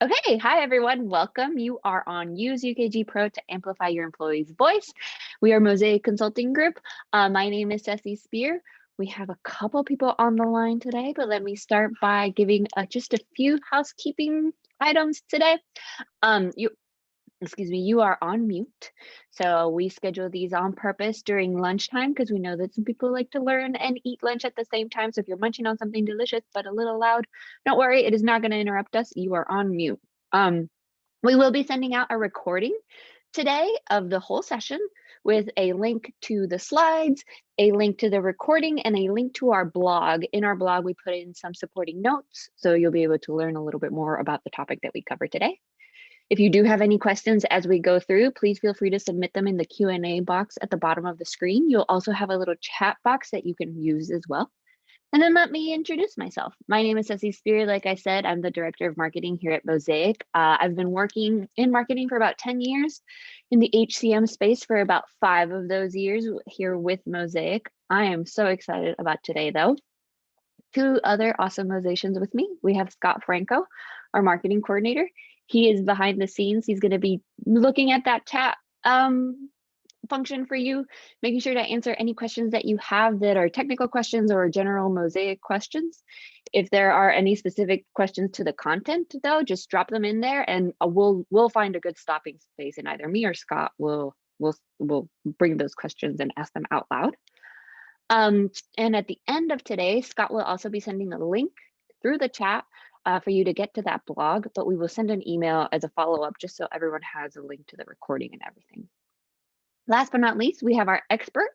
Okay, hi everyone. Welcome. You are on Use UKG Pro to amplify your employee's voice. We are Mosaic Consulting Group. My name is Ceci Spear. We have a couple people on the line today, but let me start by giving just a few housekeeping items today. You are on mute. So we schedule these on purpose during lunchtime because we know that some people like to learn and eat lunch at the same time. So if you're munching on something delicious but a little loud, don't worry, it is not going to interrupt us. You are on mute. We will be sending out a recording today of the whole session with a link to the slides, a link to the recording, and a link to our blog. In our blog, we put in some supporting notes, so you'll be able to learn a little bit more about the topic that we covered today. If you do have any questions as we go through, please feel free to submit them in the Q&A box at the bottom of the screen. You'll also have a little chat box that you can use as well. And then let me introduce myself. My name is Ceci Spear. Like I said, I'm the Director of Marketing here at Mosaic. I've been working in marketing for about 10 years, in the HCM space for about 5 of those years here with Mosaic. I am so excited about today, though. 2 other awesome Mosaics with me. We have Scott Franco, our marketing coordinator. He is behind the scenes. He's going to be looking at that chat function for you, making sure to answer any questions that you have that are technical questions or general Mosaic questions. If there are any specific questions to the content, though, just drop them in there, and we'll find a good stopping space, and either me or Scott will bring those questions and ask them out loud. And at the end of today, Scott will also be sending a link through the chat for you to get to that blog, but we will send an email as a follow-up just so everyone has a link to the recording and everything. Last but not least, we have our expert,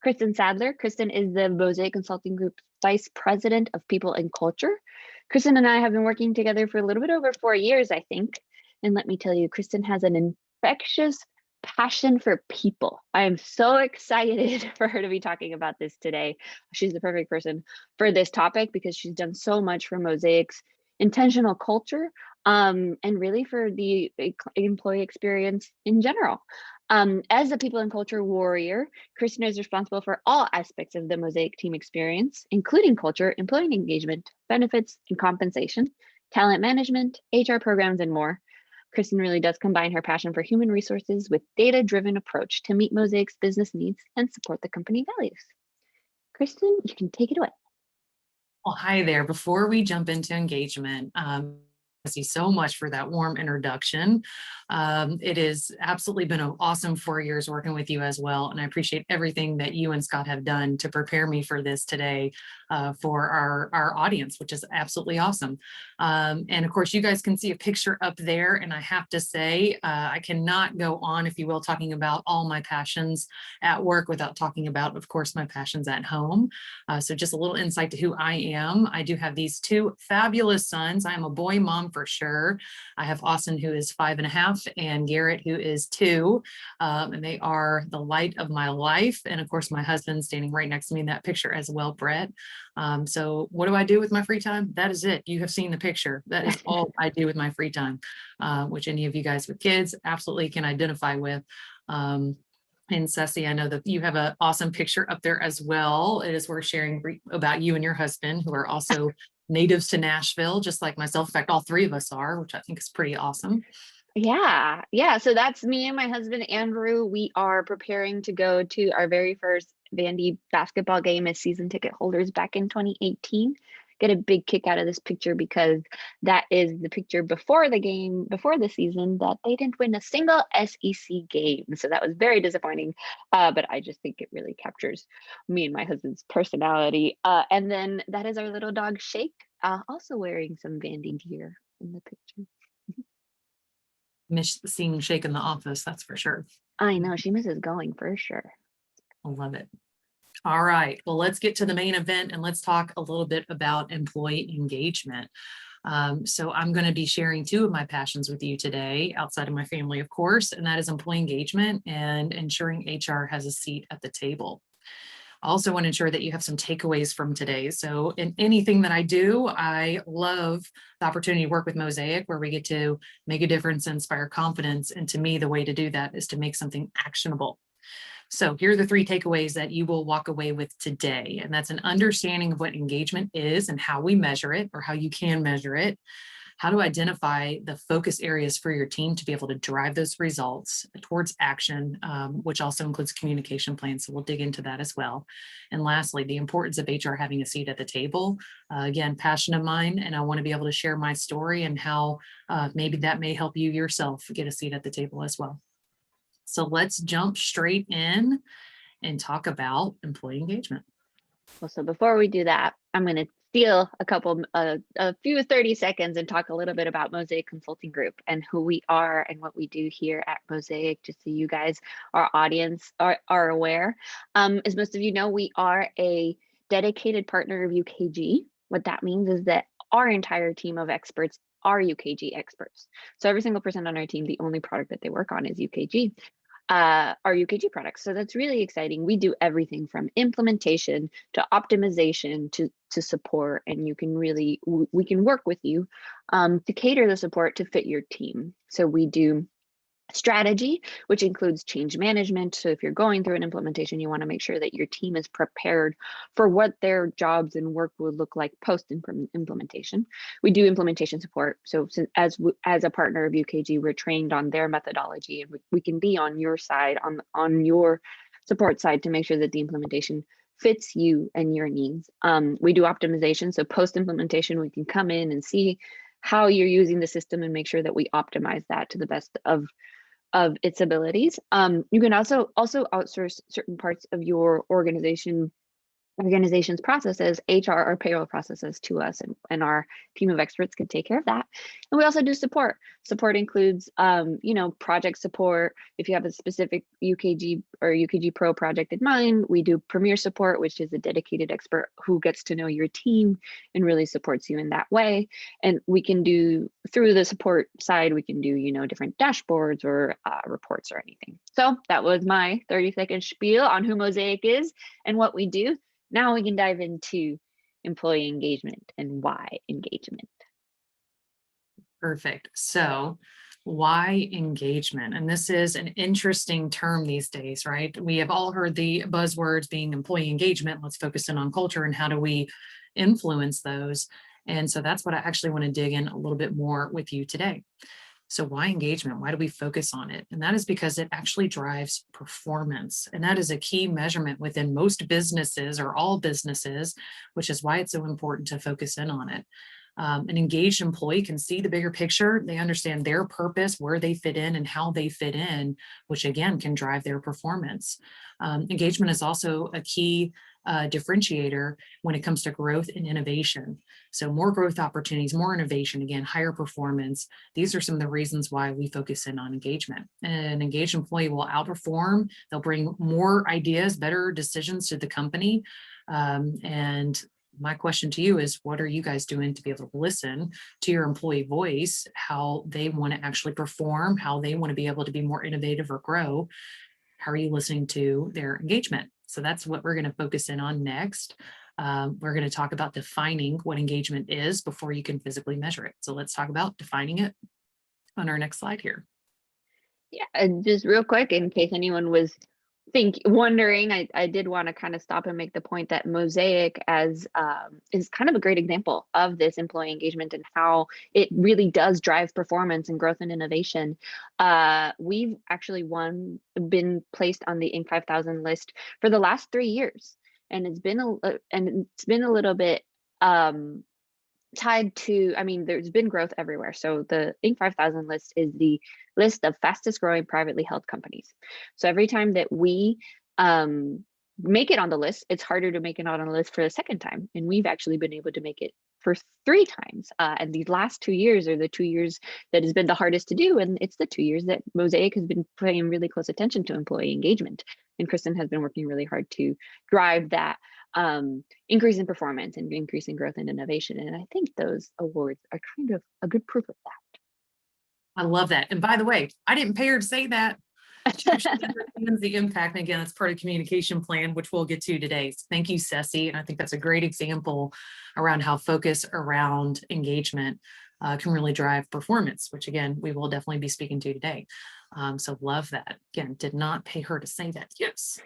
Kristen Sadler. Kristen is the Mosaic Consulting Group Vice President of People and Culture. Kristen and I have been working together for a little bit over 4 years, I think. And let me tell you, Kristen has an infectious passion for people. I am so excited for her to be talking about this today. She's the perfect person for this topic because she's done so much for Mosaic's intentional culture and really for the employee experience in general. As a people and culture warrior, Kristen is responsible for all aspects of the Mosaic team experience, including culture, employee engagement, benefits and compensation, talent management, HR programs, and more. Kristen really does combine her passion for human resources with data-driven approach to meet Mosaic's business needs and support the company values. Kristen, you can take it away. Well, hi there. Before we jump into engagement, thank you so much for that warm introduction. It has absolutely been an awesome 4 years working with you as well, and I appreciate everything that you and Scott have done to prepare me for this today for our audience, which is absolutely awesome. And of course, you guys can see a picture up there, and I have to say, I cannot go on, if you will, talking about all my passions at work without talking about, of course, my passions at home. So just a little insight to who I am. I do have these 2 fabulous sons. I am a boy mom for sure. I have Austin, who is 5.5, and Garrett, who is 2. And they are the light of my life. And of course, my husband standing right next to me in that picture as well, Brett. So what do I do with my free time? That is it. You have seen the picture. That is all I do with my free time, which any of you guys with kids absolutely can identify with. And Ceci, I know that you have an awesome picture up there as well. It is worth sharing about you and your husband, who are also natives to Nashville, just like myself. In fact, all 3 of us are, which I think is pretty awesome. Yeah. So that's me and my husband, Andrew. We are preparing to go to our very first Vandy basketball game as season ticket holders back in 2018. Get a big kick out of this picture because that is the picture before the game, before the season, that they didn't win a single SEC game. So that was very disappointing. But I just think it really captures me and my husband's personality. And then that is our little dog, Shake, also wearing some Vandy gear in the picture. Miss seeing Shake in the office, that's for sure. I know, she misses going for sure. I love it. All right, well, let's get to the main event and let's talk a little bit about employee engagement. So I'm going to be sharing 2 of my passions with you today, outside of my family, of course, and that is employee engagement and ensuring HR has a seat at the table. I also want to ensure that you have some takeaways from today. So in anything that I do, I love the opportunity to work with Mosaic, where we get to make a difference and inspire confidence. And to me, the way to do that is to make something actionable. So here are the 3 takeaways that you will walk away with today. And that's an understanding of what engagement is and how we measure it, or how you can measure it. how to identify the focus areas for your team to be able to drive those results towards action, which also includes communication plans. So we'll dig into that as well. And lastly, the importance of HR having a seat at the table. Again, passion of mine, and I want to be able to share my story and how maybe that may help you yourself get a seat at the table as well. So let's jump straight in and talk about employee engagement. Well, so before we do that, I'm going to steal a few 30 seconds and talk a little bit about Mosaic Consulting Group and who we are and what we do here at Mosaic, just so you guys, our audience, are aware. As most of you know, we are a dedicated partner of UKG. What that means is that our entire team of experts are UKG experts. So every single person on our team, the only product that they work on is UKG. Our UKG products. So that's really exciting. We do everything from implementation to optimization to support, and you can really, we can work with you to cater the support to fit your team. So we do strategy, which includes change management. So if you're going through an implementation, you want to make sure that your team is prepared for what their jobs and work would look like post implementation. We do implementation support. So as a partner of UKG, we're trained on their methodology, and we can be on your side, on your support side, to make sure that the implementation fits you and your needs. We do optimization. So post implementation, we can come in and see how you're using the system and make sure that we optimize that to the best of its abilities. You can also outsource certain parts of your organization's processes, HR or payroll processes, to us, and our team of experts can take care of that. And we also do support. Support includes, project support. If you have a specific UKG or UKG Pro project in mind, we do Premier support, which is a dedicated expert who gets to know your team and really supports you in that way. And we can do, through the support side, we can do, different dashboards or reports or anything. So that was my 30-second spiel on who Mosaic is and what we do. Now we can dive into employee engagement and why engagement. Perfect. So why engagement? And this is an interesting term these days, right? We have all heard the buzzwords being employee engagement. Let's focus in on culture and how do we influence those. And so that's what I actually want to dig in a little bit more with you today. So why engagement? Why do we focus on it? And that is because it actually drives performance. And that is a key measurement within most businesses, or all businesses, which is why it's so important to focus in on it. An engaged employee can see the bigger picture. They understand their purpose, where they fit in and how they fit in, which again can drive their performance. Engagement is also a key differentiator when it comes to growth and innovation. So more growth opportunities, more innovation, again, higher performance. These are some of the reasons why we focus in on engagement. An engaged employee will outperform. They'll bring more ideas, better decisions to the company. And my question to you is, what are you guys doing to be able to listen to your employee voice, how they want to actually perform, how they want to be able to be more innovative or grow? How are you listening to their engagement? So that's what we're going to focus in on next. We're going to talk about defining what engagement is before you can physically measure it. So let's talk about defining it on our next slide here. Yeah, and just real quick, in case anyone was wondering, I did want to kind of stop and make the point that Mosaic is kind of a great example of this employee engagement and how it really does drive performance and growth and innovation. We've actually been placed on the Inc. 5000 list for the last 3 years, and it's been a little bit tied to, there's been growth everywhere. So the Inc. 5000 list is the list of fastest growing privately held companies. So every time that we make it on the list, it's harder to make it on a list for a second time. And we've actually been able to make it for 3 times. And these last 2 years are the 2 years that has been the hardest to do. And it's the 2 years that Mosaic has been paying really close attention to employee engagement. And Kristen has been working really hard to drive that increase in performance and increase in growth and innovation. And I think those awards are kind of a good proof of that. I love that. And by the way, I didn't pay her to say that. She understands the impact. And again, that's part of the communication plan, which we'll get to today. So thank you, Ceci. And I think that's a great example around how focus around engagement can really drive performance, which again, we will definitely be speaking to today. So love that. Again, did not pay her to say that. Yes.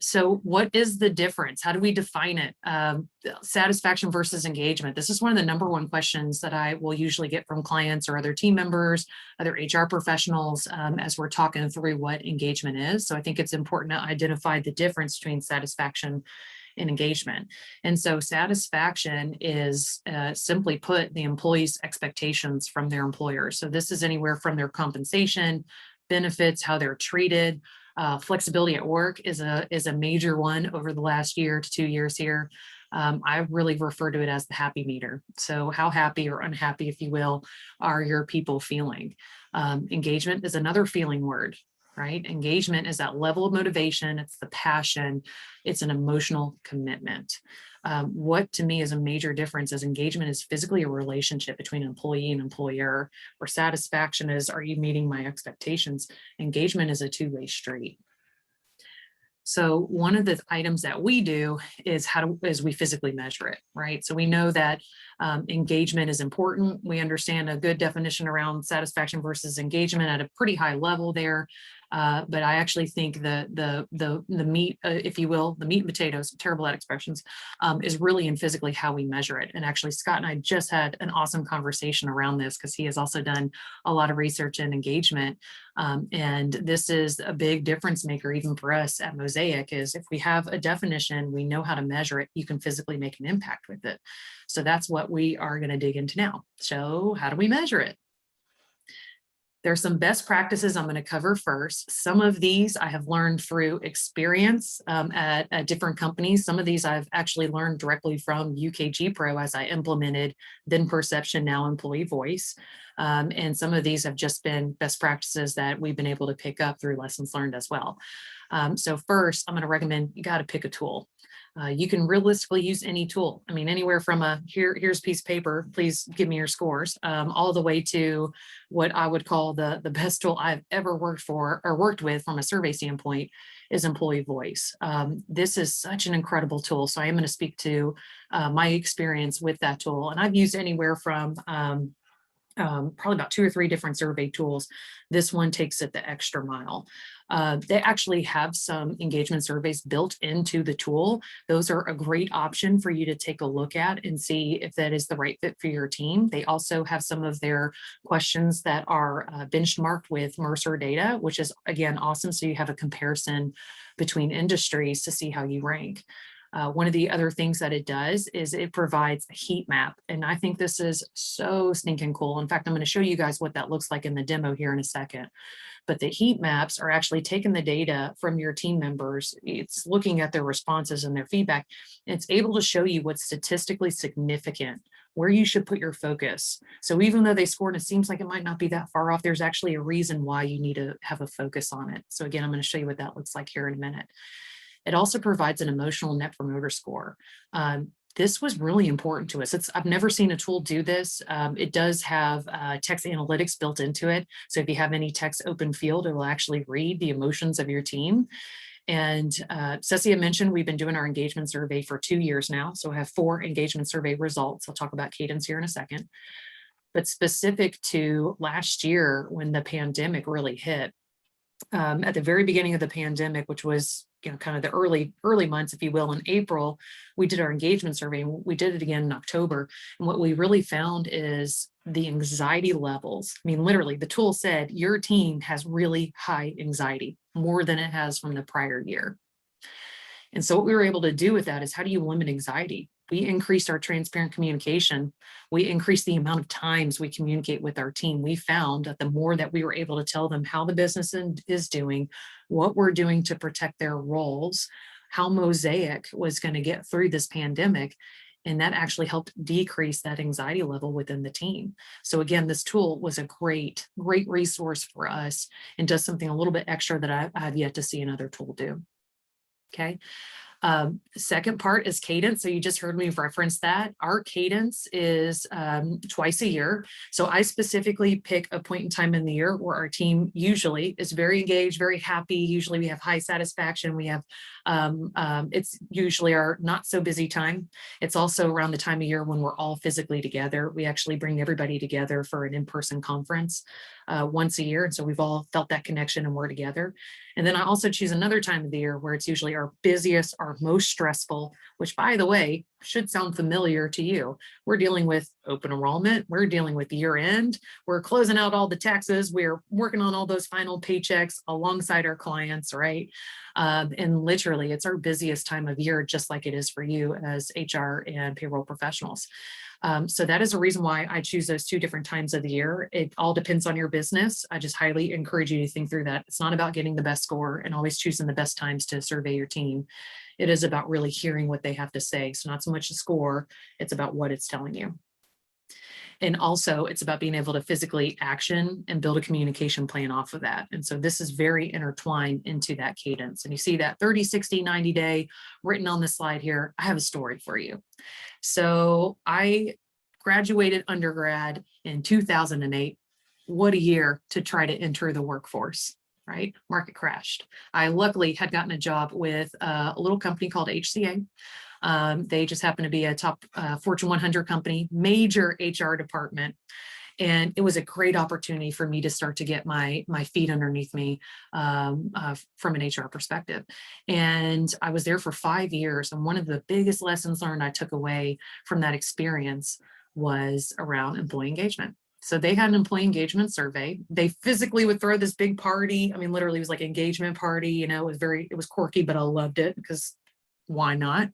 So what is the difference? How do we define it? Satisfaction versus engagement. This is one of the number one questions that I will usually get from clients or other team members, other HR professionals, as we're talking through what engagement is. So I think it's important to identify the difference between satisfaction and engagement. And so satisfaction is simply put the employee's expectations from their employer. So this is anywhere from their compensation, benefits, how they're treated. Flexibility at work is a major one over the last year to 2 years here. I really refer to it as the happy meter. So how happy or unhappy, if you will, are your people feeling? Engagement is another feeling word, right? Engagement is that level of motivation. It's the passion. It's an emotional commitment. What to me is a major difference is engagement is physically a relationship between employee and employer, where satisfaction is, are you meeting my expectations? Engagement is a two-way street. So one of the items that we do is we physically measure it, right? So we know that engagement is important. We understand a good definition around satisfaction versus engagement at a pretty high level there. But I actually think the meat, if you will, the meat and potatoes, terrible at expressions, is really in physically how we measure it. And actually, Scott and I just had an awesome conversation around this because he has also done a lot of research in engagement. And this is a big difference maker, even for us at Mosaic, is if we have a definition, we know how to measure it, you can physically make an impact with it. So that's what we are going to dig into now. So how do we measure it? There's some best practices I'm going to cover first. Some of these I have learned through experience at different companies. Some of these I've actually learned directly from UKG Pro as I implemented then perception, now employee voice. And some of these have just been best practices that we've been able to pick up through lessons learned as well. So first, I'm going to recommend you got to pick a tool. You can realistically use any tool. I mean, anywhere from here's a piece of paper, please give me your scores, all the way to what I would call the best tool I've ever worked with from a survey standpoint is employee voice. This is such an incredible tool. So I am going to speak to my experience with that tool. And I've used anywhere from probably about 2 or 3 different survey tools. This one takes it the extra mile. They actually have some engagement surveys built into the tool. Those are a great option for you to take a look at and see if that is the right fit for your team. They also have some of their questions that are benchmarked with Mercer data, which is, again, awesome. So you have a comparison between industries to see how you rank. One of the other things that it does is it provides a heat map. And I think this is so stinking cool. In fact, I'm going to show you guys what that looks like in the demo here in a second. But the heat maps are actually taking the data from your team members. It's looking at their responses and their feedback. It's able to show you what's statistically significant, where you should put your focus. So even though they scored, it seems like it might not be that far off, there's actually a reason why you need to have a focus on it. So again, I'm going to show you what that looks like here in a minute. It also provides an emotional net promoter score. This was really important to us. I've never seen a tool do this. It does have text analytics built into it. So if you have any text open field, it will actually read the emotions of your team. And Ceci mentioned we've been doing our engagement survey for 2 years now. So I have 4 engagement survey results. I'll talk about cadence here in a second. But specific to last year when the pandemic really hit, at the very beginning of the pandemic, which was kind of the early months, if you will, in April, we did our engagement survey. We did it again in October. And what we really found is the anxiety levels. I mean, literally, the tool said your team has really high anxiety, more than it has from the prior year. And so what we were able to do with that is how do you limit anxiety? We increased our transparent communication. We increased the amount of times we communicate with our team. We found that the more that we were able to tell them how the business is doing, what we're doing to protect their roles, how Mosaic was going to get through this pandemic, and that actually helped decrease that anxiety level within the team. So again, this tool was a great resource for us and does something a little bit extra that I have yet to see another tool do. Okay. Second part is cadence. So you just heard me reference that. Our cadence is twice a year. So I specifically pick a point in time in the year where our team usually is very engaged, very happy. Usually we have high satisfaction. We have, it's usually our not so busy time. It's also around the time of year when we're all physically together. We actually bring everybody together for an in-person conference once a year. And so we've all felt that connection and we're together. And then I also choose another time of the year where it's usually our busiest, our most stressful, which, by the way, should sound familiar to you. We're dealing with open enrollment. We're dealing with year end. We're closing out all the taxes. We're working on all those final paychecks alongside our clients, right? And literally, it's our busiest time of year, just like it is for you as HR and payroll professionals. So that is a reason why I choose those two different times of the year. It all depends on your business. I just highly encourage you to think through that. It's not about getting the best score and always choosing the best times to survey your team. It is about really hearing what they have to say. So not so much the score, it's about what it's telling you. And also it's about being able to physically action and build a communication plan off of that. And so this is very intertwined into that cadence. And you see that 30, 60, 90 day written on the slide here. I have a story for you. So I graduated undergrad in 2008. What a year to try to enter the workforce, right? Market crashed. I luckily had gotten a job with a little company called HCA. They just happened to be a top Fortune 100 company, major HR department. And it was a great opportunity for me to start to get my feet underneath me from an HR perspective. And I was there for 5 years. And one of the biggest lessons learned I took away from that experience was around employee engagement. So they had an employee engagement survey. They physically would throw this big party. I mean, literally it was like engagement party, you know, it was quirky, but I loved it because why not?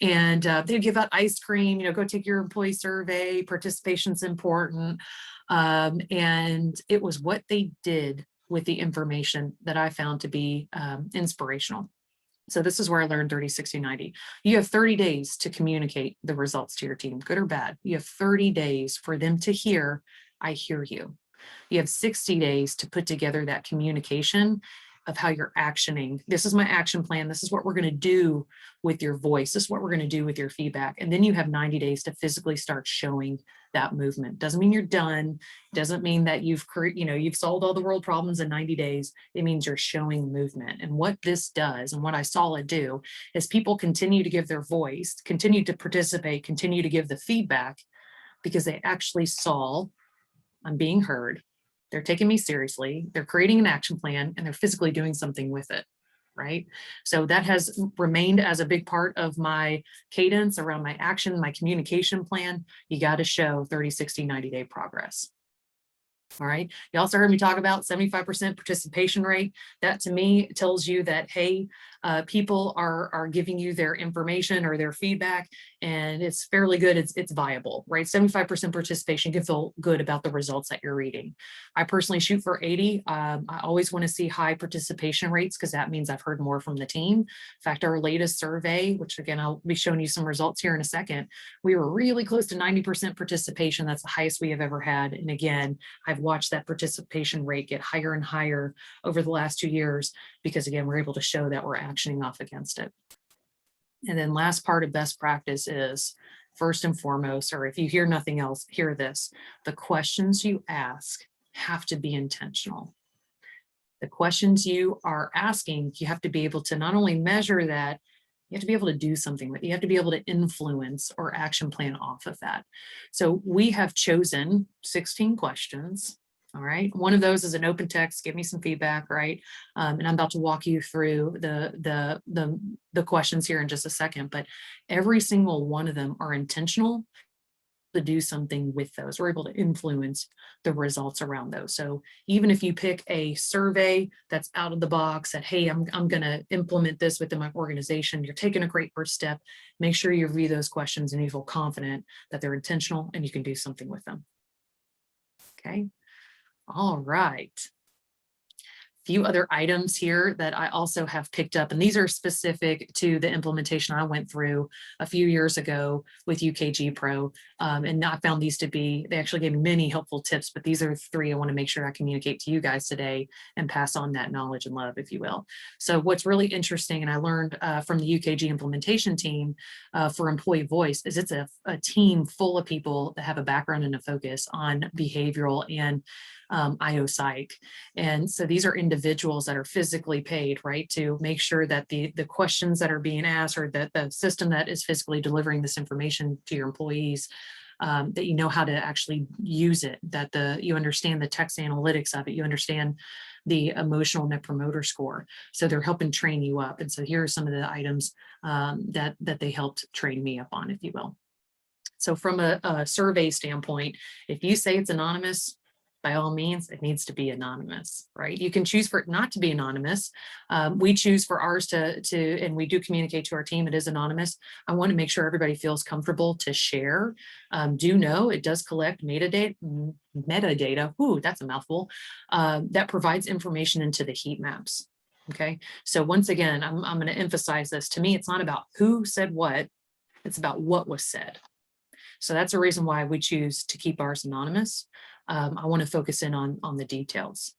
And they'd give out ice cream, you know, go take your employee survey, participation's important. And it was what they did with the information that I found to be inspirational. So this is where I learned 30, 60, 90. You have 30 days to communicate the results to your team, good or bad. You have 30 days for them to hear, I hear you. You have 60 days to put together that communication of how you're actioning. This is my action plan. This is what we're going to do with your voice. This is what we're going to do with your feedback. And then you have 90 days to physically start showing that movement. Doesn't mean you're done. Doesn't mean that you've solved all the world problems in 90 days. It means you're showing movement. And what this does, and what I saw it do, is people continue to give their voice, continue to participate, continue to give the feedback because they actually saw, I'm being heard. They're taking me seriously, they're creating an action plan, and they're physically doing something with it, right? So that has remained as a big part of my cadence around my action, my communication plan. You got to show 30, 60, 90 day progress. All right. You also heard me talk about 75% participation rate. That to me tells you that, hey, people are giving you their information or their feedback, and it's fairly good. It's viable, right? 75% participation, you can feel good about the results that you're reading. I personally shoot for 80. I always want to see high participation rates because that means I've heard more from the team. In fact, our latest survey, which again, I'll be showing you some results here in a second, we were really close to 90% participation. That's the highest we have ever had. And again, I've watched that participation rate get higher and higher over the last 2 years because again, we're able to show that we're actioning off against it. And then last part of best practice is first and foremost, or if you hear nothing else, hear this: the questions you ask have to be intentional. The questions you are asking, you have to be able to not only measure that, you have to be able to do something with it. You have to be able to influence or action plan off of that. So we have chosen 16 questions. All right. One of those is an open text. Give me some feedback, right? And I'm about to walk you through the questions here in just a second. But every single one of them are intentional to do something with those. We're able to influence the results around those. So even if you pick a survey that's out of the box that, hey, I'm going to implement this within my organization, you're taking a great first step. Make sure you review those questions and you feel confident that they're intentional and you can do something with them. Okay. All right. Few other items here that I also have picked up, and these are specific to the implementation I went through a few years ago with UKG Pro. And I found these to be, they actually gave me many helpful tips, but these are three I want to make sure I communicate to you guys today and pass on that knowledge and love, if you will. So what's really interesting, and I learned from the UKG implementation team for employee voice, is it's a team full of people that have a background and a focus on behavioral and IO psych. And so these are individuals that are physically paid, right, to make sure that the questions that are being asked, or that the system that is physically delivering this information to your employees, that you know how to actually use it, that you understand the text analytics of it, you understand the emotional net promoter score. So they're helping train you up. And so here are some of the items that they helped train me up on, if you will. So from a survey standpoint, if you say it's anonymous, by all means, it needs to be anonymous, right? You can choose for it not to be anonymous. We choose for ours and we do communicate to our team, it is anonymous. I want to make sure everybody feels comfortable to share. Do know it does collect metadata, ooh, that's a mouthful, that provides information into the heat maps. Okay, so once again, I'm going to emphasize this. To me, it's not about who said what, it's about what was said. So that's a reason why we choose to keep ours anonymous. I want to focus in on the details.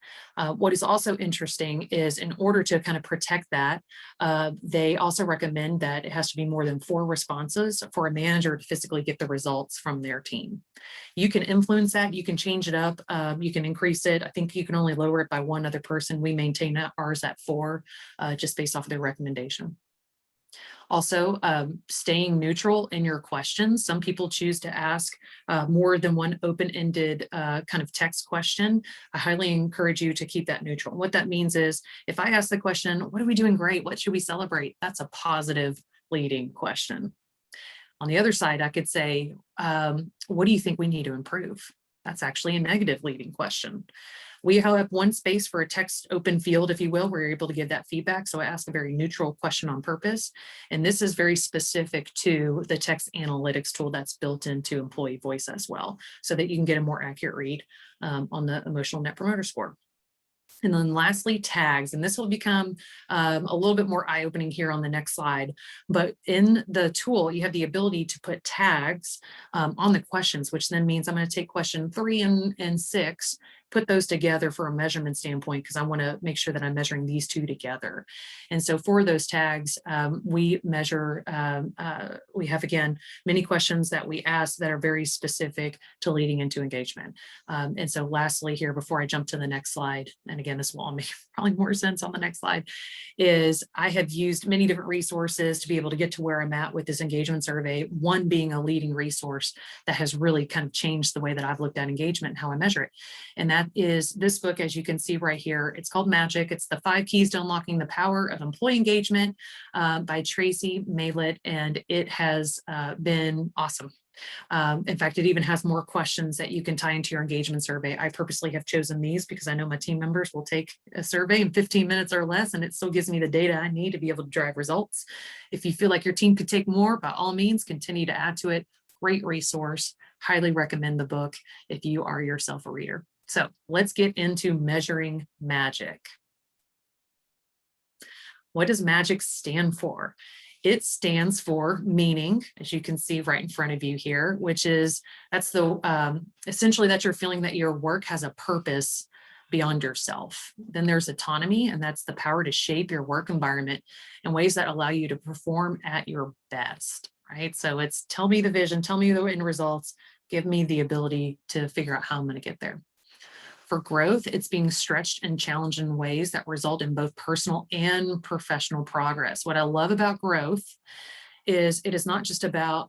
What is also interesting is, in order to kind of protect that, they also recommend that it has to be more than 4 responses for a manager to physically get the results from their team. You can influence that, you can change it up, you can increase it. I think you can only lower it by 1 other person. We maintain ours at 4, just based off of their recommendation. Also, staying neutral in your questions. Some people choose to ask more than one open-ended kind of text question. I highly encourage you to keep that neutral. What that means is, if I ask the question, what are we doing great? What should we celebrate? That's a positive leading question. On the other side, I could say, what do you think we need to improve? That's actually a negative leading question. We have 1 space for a text open field, if you will, where you're able to give that feedback. So I ask a very neutral question on purpose. And this is very specific to the text analytics tool that's built into employee voice as well, so that you can get a more accurate read on the emotional net promoter score. And then lastly, tags, and this will become a little bit more eye-opening here on the next slide. But in the tool, you have the ability to put tags on the questions, which then means I'm going to take question 3 and 6, put those together for a measurement standpoint, because I want to make sure that I'm measuring these 2 together. And so for those tags, we measure, we have, again, many questions that we ask that are very specific to leading into engagement. And so lastly here, before I jump to the next slide, and again, this will all make probably more sense on the next slide, is I have used many different resources to be able to get to where I'm at with this engagement survey, one being a leading resource that has really kind of changed the way that I've looked at engagement and how I measure it. And that is this book, as you can see right here. It's called Magic. It's the 5 Keys to Unlocking the Power of Employee Engagement by Tracy Maylet, and it has been awesome. In fact, it even has more questions that you can tie into your engagement survey. I purposely have chosen these because I know my team members will take a survey in 15 minutes or less, and it still gives me the data I need to be able to drive results. If you feel like your team could take more, by all means, continue to add to it. Great resource. Highly recommend the book if you are yourself a reader. So let's get into measuring magic. What does magic stand for? It stands for meaning, as you can see right in front of you here, which is, that's the, essentially that you're feeling that your work has a purpose beyond yourself. Then there's autonomy, and that's the power to shape your work environment in ways that allow you to perform at your best, right? So it's tell me the vision, tell me the end results, give me the ability to figure out how I'm going to get there. For growth, it's being stretched and challenged in ways that result in both personal and professional progress. What I love about growth is it is not just about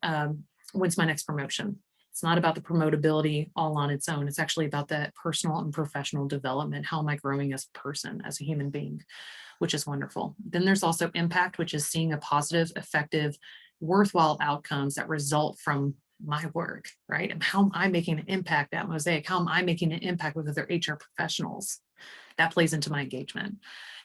when's my next promotion. It's not about the promotability all on its own. It's actually about that personal and professional development. How am I growing as a person, as a human being, which is wonderful. Then there's also impact, which is seeing a positive, effective, worthwhile outcomes that result from my work, right? And how am I making an impact at Mosaic? How am I making an impact with other HR professionals? That plays into my engagement.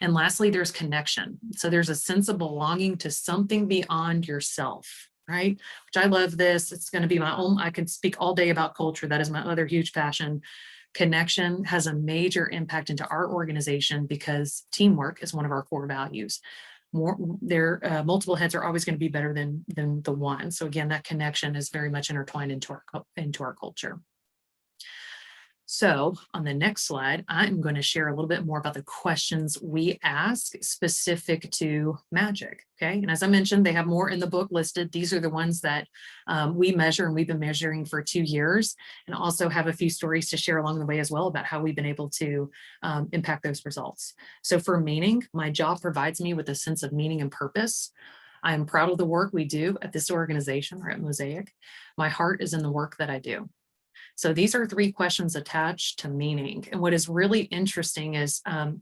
And lastly, there's connection. So there's a sense of belonging to something beyond yourself, right? Which I love this. It's going to be my own, I can speak all day about culture. That is my other huge passion. Connection has a major impact into our organization because teamwork is one of our core values. Multiple heads are always going to be better than the one. So again, that connection is very much intertwined into our culture. So on the next slide, I'm going to share a little bit more about the questions we ask specific to magic. Okay. And as I mentioned, they have more in the book listed. These are the ones that we measure, and we've been measuring for 2 years, and also have a few stories to share along the way as well about how we've been able to impact those results. So for meaning, my job provides me with a sense of meaning and purpose. I am proud of the work we do at this organization or at Mosaic. My heart is in the work that I do. So these are 3 questions attached to meaning. And what is really interesting is how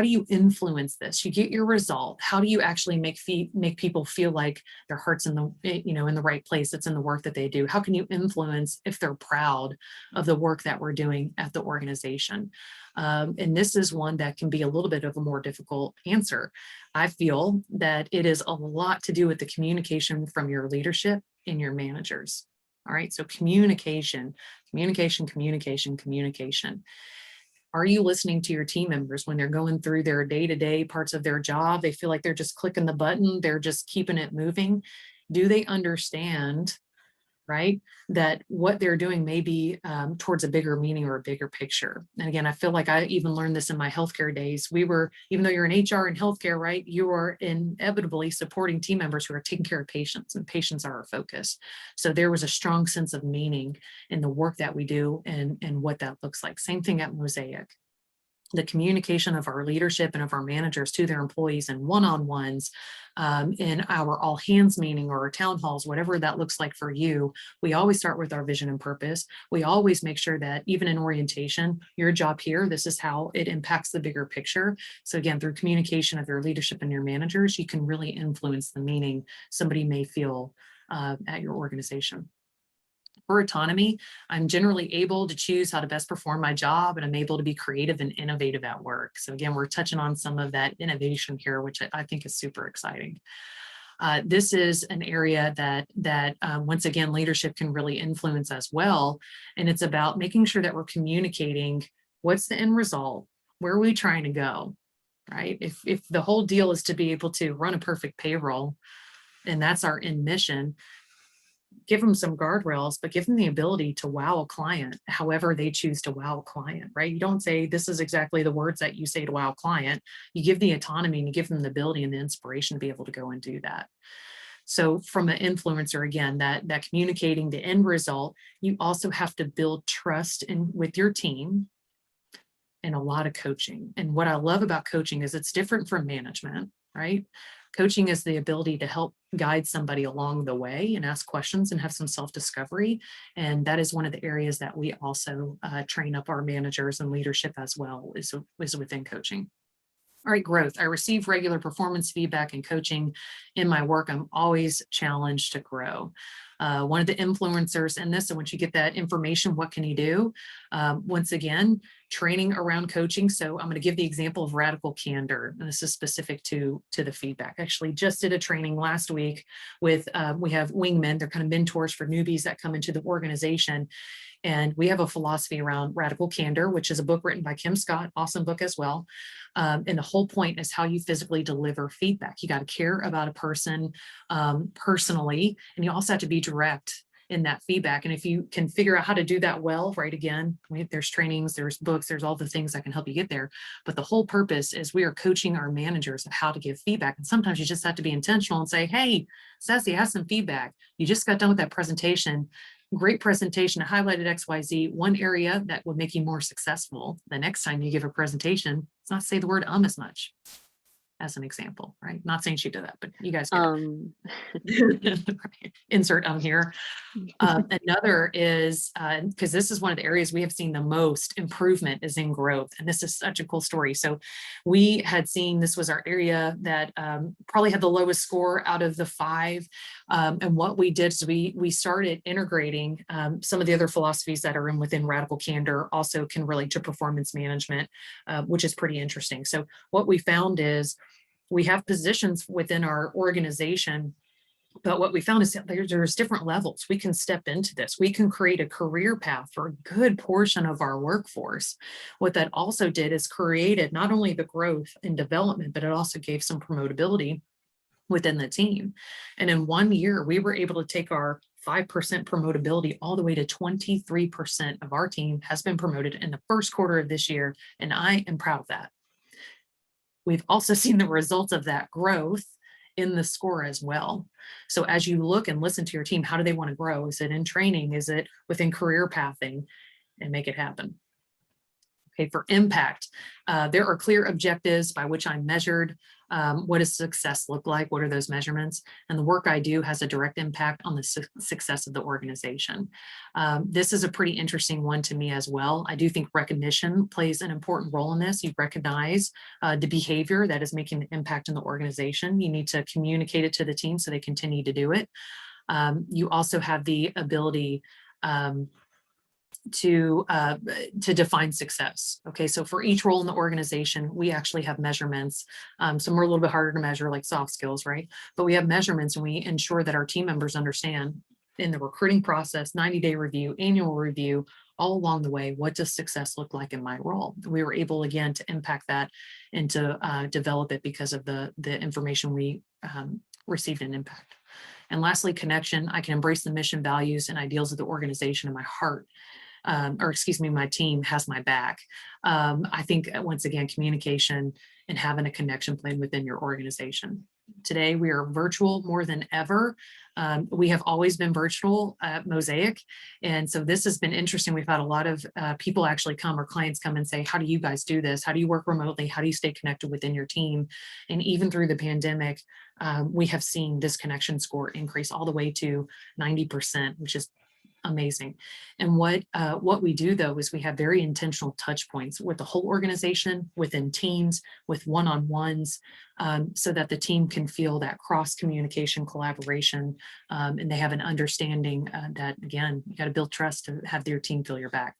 do you influence this? You get your result. How do you actually make people feel like their heart's in the right place? It's in the work that they do. How can you influence if they're proud of the work that we're doing at the organization? And this is one that can be a little bit of a more difficult answer. I feel that it is a lot to do with the communication from your leadership and your managers. All right, so communication. Are you listening to your team members when they're going through their day-to-day parts of their job? They feel like they're just clicking the button, they're just keeping it moving. Do they understand, right, that what they're doing may be towards a bigger meaning or a bigger picture? And again, I feel like I even learned this in my healthcare days. Even though you're in HR and healthcare, right, you are inevitably supporting team members who are taking care of patients, and patients are our focus. So there was a strong sense of meaning in the work that we do and what that looks like. Same thing at Mosaic. The communication of our leadership and of our managers to their employees and one-on-ones in our all hands meeting or our town halls, whatever that looks like for you. We always start with our vision and purpose. We always make sure that even in orientation, your job here, this is how it impacts the bigger picture. So again, through communication of your leadership and your managers, you can really influence the meaning somebody may feel at your organization. For autonomy, I'm generally able to choose how to best perform my job, and I'm able to be creative and innovative at work. So again, we're touching on some of that innovation here, which I think is super exciting. This is an area that once again, leadership can really influence as well. And it's about making sure that we're communicating what's the end result, where are we trying to go, right? If the whole deal is to be able to run a perfect payroll, and that's our end mission, give them some guardrails, but give them the ability to wow a client however they choose to wow a client, right? You don't say, this is exactly the words that you say to wow a client. You give the autonomy and you give them the ability and the inspiration to be able to go and do that. So from an influencer, again, that communicating the end result, you also have to build trust with your team and a lot of coaching. And what I love about coaching is it's different from management, right? Coaching is the ability to help guide somebody along the way and ask questions and have some self-discovery. And that is one of the areas that we also train up our managers and leadership as well, is within coaching. All right, growth. I receive regular performance feedback and coaching in my work. I'm always challenged to grow. One of the influencers in this, and once you get that information, what can you do? Once again, training around coaching. So I'm going to give the example of radical candor, and this is specific to the feedback. I actually just did a training last week with, we have wingmen. They're kind of mentors for newbies that come into the organization. And we have a philosophy around radical candor, which is a book written by Kim Scott, awesome book as well. And the whole point is how you physically deliver feedback. You got to care about a person personally, and you also have to be direct in that feedback. And if you can figure out how to do that well, right, again, there's trainings, there's books, there's all the things that can help you get there. But the whole purpose is we are coaching our managers of how to give feedback. And sometimes you just have to be intentional and say, hey, Sassy, have some feedback. You just got done with that presentation. Great presentation. I highlighted XYZ. One area that would make you more successful the next time you give a presentation, it's not say the word as much, as an example, right? Not saying she did that, but you guys get it. Insert here. Another is, because this is one of the areas we have seen the most improvement is in growth. And this is such a cool story. So we had seen, this was our area that probably had the lowest score out of the 5. And what we did is we started integrating some of the other philosophies that are within radical candor also can relate to performance management, which is pretty interesting. So what we found is we have positions within our organization But what we found is that there's different levels. We can step into this. We can create a career path for a good portion of our workforce. What that also did is created not only the growth and development, but it also gave some promotability within the team. And in 1 year, we were able to take our 5% promotability all the way to 23% of our team has been promoted in the first quarter of this year. And I am proud of that. We've also seen the results of that growth in the score as well. So as you look and listen to your team, how do they want to grow? Is it in training? Is it within career pathing? And make it happen. Okay, for impact, there are clear objectives by which I'm measured. What does success look like? What are those measurements? And the work I do has a direct impact on the success of the organization. This is a pretty interesting one to me as well. I do think recognition plays an important role in this. You recognize the behavior that is making an impact in the organization. You need to communicate it to the team so they continue to do it. You also have the ability to define success. Okay, so for each role in the organization, we actually have measurements. Some are a little bit harder to measure, like soft skills, right? But we have measurements, and we ensure that our team members understand in the recruiting process, 90-day review, annual review, all along the way, what does success look like in my role? We were able, again, to impact that and to develop it because of the information we received in impact. And lastly, connection. I can embrace the mission, values, and ideals of the organization in my heart. My team has my back. I think once again, communication and having a connection plan within your organization. Today, we are virtual more than ever. We have always been virtual at Mosaic. And so this has been interesting. We've had a lot of people actually come, or clients come and say, how do you guys do this? How do you work remotely? How do you stay connected within your team? And even through the pandemic, we have seen this connection score increase all the way to 90%, which is amazing. And what we do though is we have very intentional touch points with the whole organization, within teams, with one-on-ones, so that the team can feel that cross communication, collaboration, and they have an understanding that, again, you got to build trust to have your team feel your back.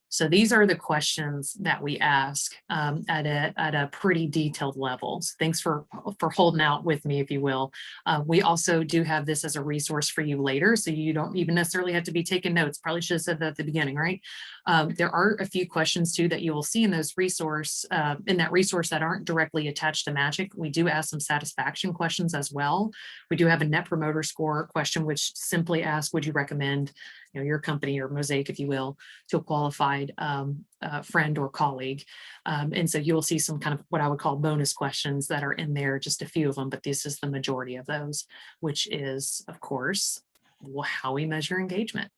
So these are the questions that we ask at a pretty detailed level. So thanks for holding out with me, if you will. We also do have this as a resource for you later, so you don't even necessarily have to be taking notes. Probably should have said that at the beginning, right? There are a few questions too that you will see in those resource that aren't directly attached to Magic. We do ask some satisfaction questions as well. We do have a Net Promoter Score question, which simply asks, would you recommend your company or Mosaic, if you will, to a qualified friend or colleague. And so you'll see some kind of what I would call bonus questions that are in there, just a few of them, but this is the majority of those, which is, of course, how we measure engagement.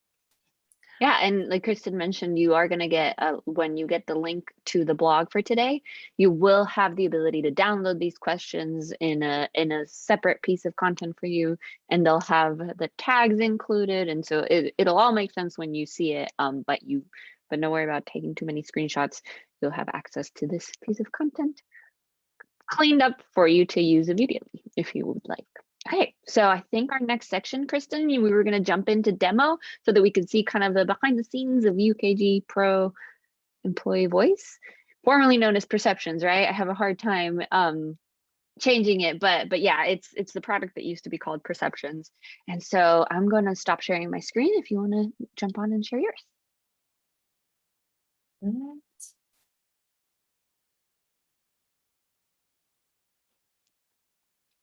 Yeah, and like Kristen mentioned, you are going to get, when you get the link to the blog for today, you will have the ability to download these questions in a separate piece of content for you, and they'll have the tags included, and so it'll all make sense when you see it. But don't worry about taking too many screenshots. You'll have access to this piece of content cleaned up for you to use immediately if you would like. Okay, so I think our next section, Kristen, we were going to jump into demo so that we could see kind of the behind the scenes of UKG Pro Employee Voice, formerly known as Perceptions, right? I have a hard time changing it, but yeah, it's the product that used to be called Perceptions. And so I'm going to stop sharing my screen if you want to jump on and share yours.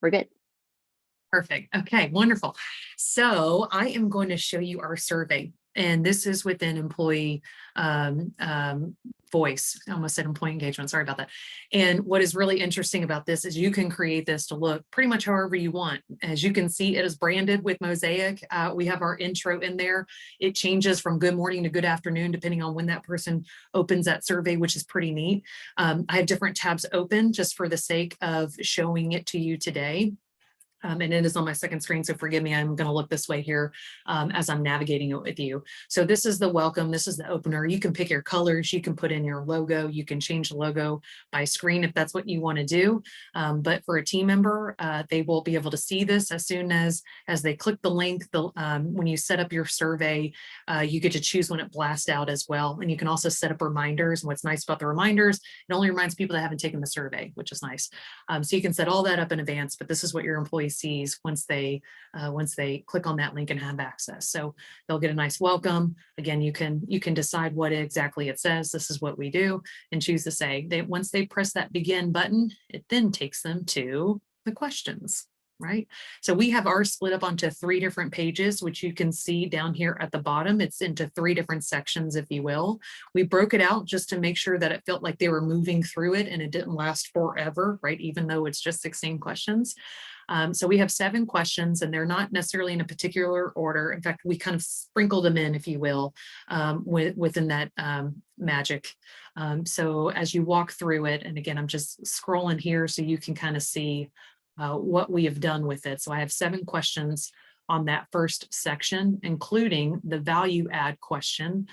We're good. Perfect. Okay, wonderful. So I am going to show you our survey, and this is within employee voice. I almost said employee engagement. Sorry about that. And what is really interesting about this is you can create this to look pretty much however you want. As you can see, it is branded with Mosaic. We have our intro in there. It changes from good morning to good afternoon, depending on when that person opens that survey, which is pretty neat. I have different tabs open just for the sake of showing it to you today. And it is on my second screen, so forgive me, I'm going to look this way here as I'm navigating it with you. So this is the welcome, this is the opener. You can pick your colors, you can put in your logo, you can change the logo by screen if that's what you want to do. But for a team member, they will be able to see this as soon as they click the link. When you set up your survey, you get to choose when it blasts out as well. And you can also set up reminders. And what's nice about the reminders, it only reminds people that haven't taken the survey, which is nice. So you can set all that up in advance, but this is what your employees sees once they click on that link and have access. So they'll get a nice welcome. Again, you can decide what exactly it says. This is what we do, and choose to say. Once they press that begin button, it then takes them to the questions. Right. So we have ours split up onto 3 different pages, which you can see down here at the bottom. It's into 3 different sections, if you will. We broke it out just to make sure that it felt like they were moving through it and it didn't last forever, right? Even though it's just 16 questions. So we have 7 questions, and they're not necessarily in a particular order. In fact, we kind of sprinkled them in, if you will, within that magic. So as you walk through it, and again, I'm just scrolling here so you can kind of see what we have done with it. So I have 7 questions on that first section, including the value add question,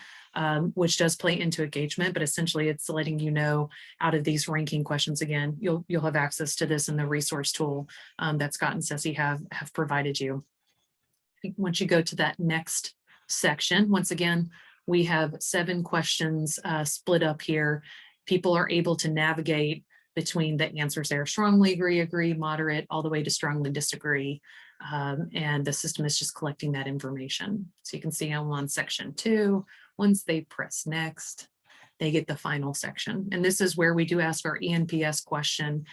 which does play into engagement, but essentially it's letting you know out of these ranking questions. Again, you'll have access to this in the resource tool that Scott and Ceci have provided you. Once you go to that next section, once again, we have 7 questions split up here. People are able to navigate between the answers there: strongly agree, moderate, all the way to strongly disagree. And the system is just collecting that information. So you can see I'm on section 2. Once they press next, they get the final section. And this is where we do ask our ENPS question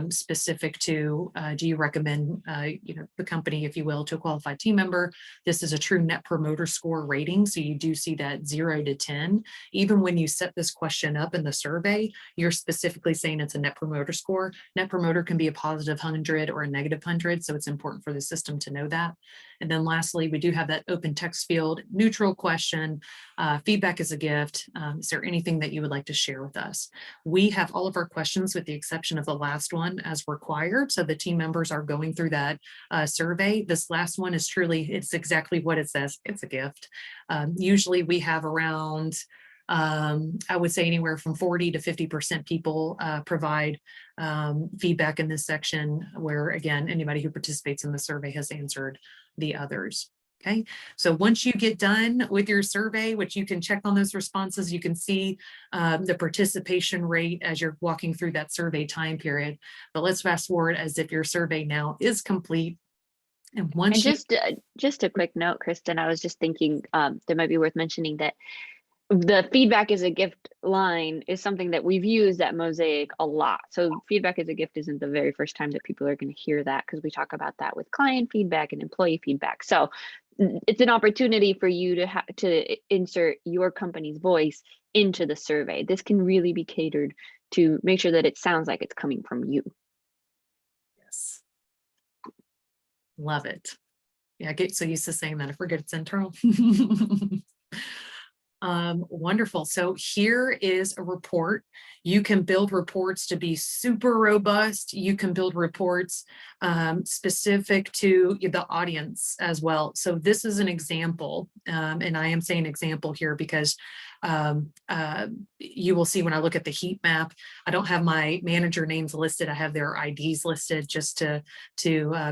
specific to, do you recommend the company, if you will, to a qualified team member? This is a true net promoter score rating. So you do see that 0 to 10. Even when you set this question up in the survey, you're specifically saying it's a net promoter score. Net promoter can be a positive 100 or a negative 100. So it's important for the system to know that. And then lastly, we do have that open text field, neutral question, feedback is a gift. Is there anything that you would like to share with us? We have all of our questions, with the exception of the last one, as required. So the team members are going through that survey. This last one is truly, it's exactly what it says. It's a gift. Usually we have around, I would say anywhere from 40 to 50% people provide feedback in this section, where again, anybody who participates in the survey has answered the others. Okay, so once you get done with your survey, which you can check on those responses, you can see the participation rate as you're walking through that survey time period. But let's fast forward as if your survey now is complete. And once just a quick note, Kristen, I was just thinking that might be worth mentioning that the feedback is a gift line is something that we've used at Mosaic a lot. So feedback is a gift isn't the very first time that people are going to hear that, because we talk about that with client feedback and employee feedback. So it's an opportunity for you to insert your company's voice into the survey. This can really be catered to make sure that it sounds like it's coming from you. Yes. Love it. Yeah, I get so used to saying that I forget it's internal. Wonderful. So here is a report. You can build reports to be super robust. You can build reports specific to the audience as well. So this is an example, and I am saying example here because you will see when I look at the heat map, I don't have my manager names listed. I have their IDs listed just to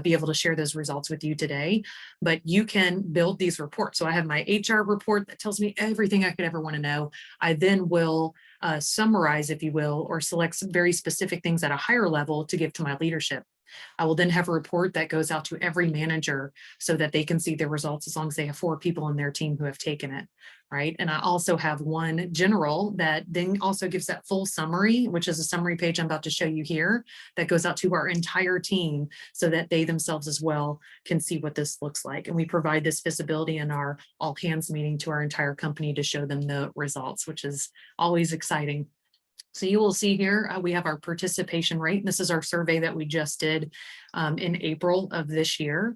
be able to share those results with you today. But you can build these reports. So I have my HR report that tells me everything I could ever want to know. I then will summarize, if you will, or select some very specific things at a higher level to give to my leadership. I will then have a report that goes out to every manager so that they can see the results, as long as they have 4 people in their team who have taken it, right? And I also have one general that then also gives that full summary, which is a summary page I'm about to show you here, that goes out to our entire team so that they themselves as well can see what this looks like. And we provide this visibility in our all hands meeting to our entire company to show them the results, which is always exciting. So you will see here, we have our participation rate. This is our survey that we just did in April of this year.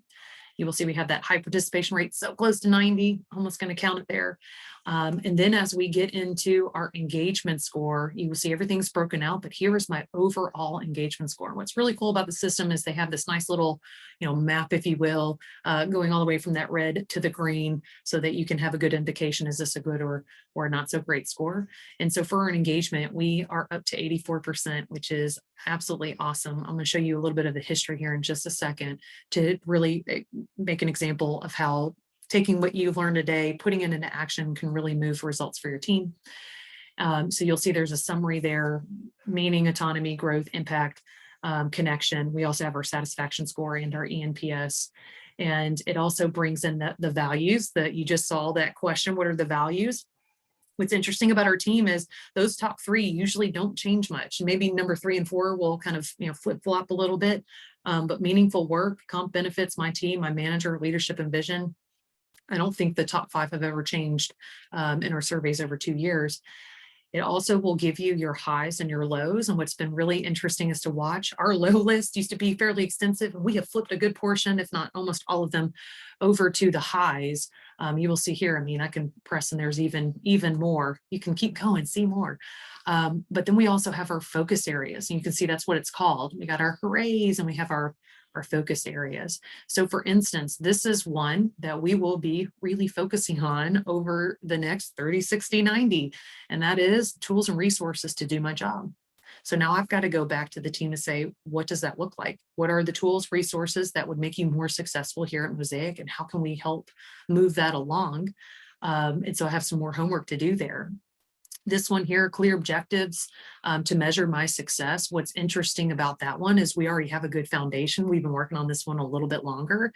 You will see we have that high participation rate, so close to 90, almost going to count it there. And then as we get into our engagement score, you will see everything's broken out, but here is my overall engagement score. What's really cool about the system is they have this nice little, map, if you will, going all the way from that red to the green so that you can have a good indication, is this a good or not so great score? And so for our engagement, we are up to 84%, which is absolutely awesome. I'm going to show you a little bit of the history here in just a second to really make an example of how taking what you've learned today, putting it into action can really move results for your team. So you'll see there's a summary there: meaning, autonomy, growth, impact. connection. We also have our satisfaction score and our ENPS. And it also brings in the values that you just saw that question, what are the values? What's interesting about our team is those top three usually don't change much. Maybe number 3 and 4 will kind of, flip flop a little bit, but meaningful work, comp benefits, my team, my manager, leadership and vision. I don't think the top 5 have ever changed in our surveys over 2 years. It also will give you your highs and your lows. And what's been really interesting is to watch. Our low list used to be fairly extensive, and we have flipped a good portion, if not almost all of them, over to the highs. You will see here, I mean, I can press and there's even more. You can keep going, see more. But then we also have our focus areas, and you can see that's what it's called. We got our hoorays and we have our focus areas. So for instance, this is one that we will be really focusing on over the next 30, 60, 90, and that is tools and resources to do my job. So now I've got to go back to the team to say, what does that look like? What are the tools, resources that would make you more successful here at Mosaic, and how can we help move that along? And so I have some more homework to do there. This one here, clear objectives to measure my success. What's interesting about that one is we already have a good foundation. We've been working on this one a little bit longer,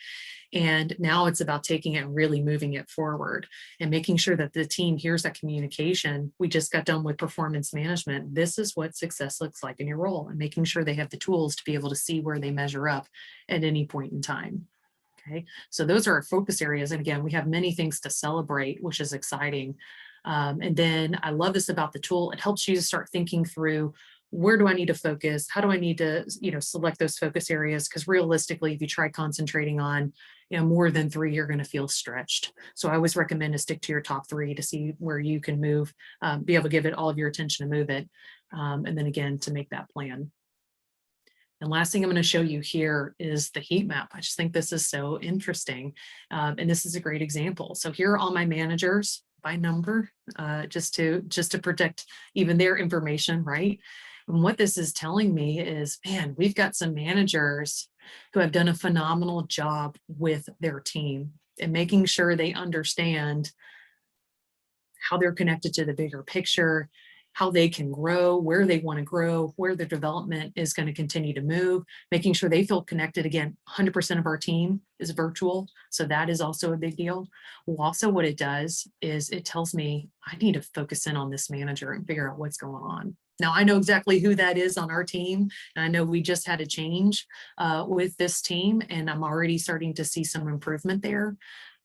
and now it's about taking it and really moving it forward and making sure that the team hears that communication. We just got done with performance management. This is what success looks like in your role, and making sure they have the tools to be able to see where they measure up at any point in time. Okay, so those are our focus areas. And again, we have many things to celebrate, which is exciting. And then I love this about the tool. It helps you to start thinking through, where do I need to focus? How do I need to, select those focus areas? Because realistically, if you try concentrating on, more than 3, you're going to feel stretched. So I always recommend to stick to your top 3 to see where you can move, be able to give it all of your attention to move it. And then again, to make that plan. And last thing I'm going to show you here is the heat map. I just think this is so interesting. And this is a great example. So here are all my managers by number, just to protect even their information, right? And what this is telling me is, man, we've got some managers who have done a phenomenal job with their team and making sure they understand how they're connected to the bigger picture, how they can grow, where they want to grow, where their development is going to continue to move, making sure they feel connected. Again, 100% of our team is virtual, so that is also a big deal. Well, also what it does is it tells me I need to focus in on this manager and figure out what's going on. Now, I know exactly who that is on our team, and I know we just had a change with this team, and I'm already starting to see some improvement there.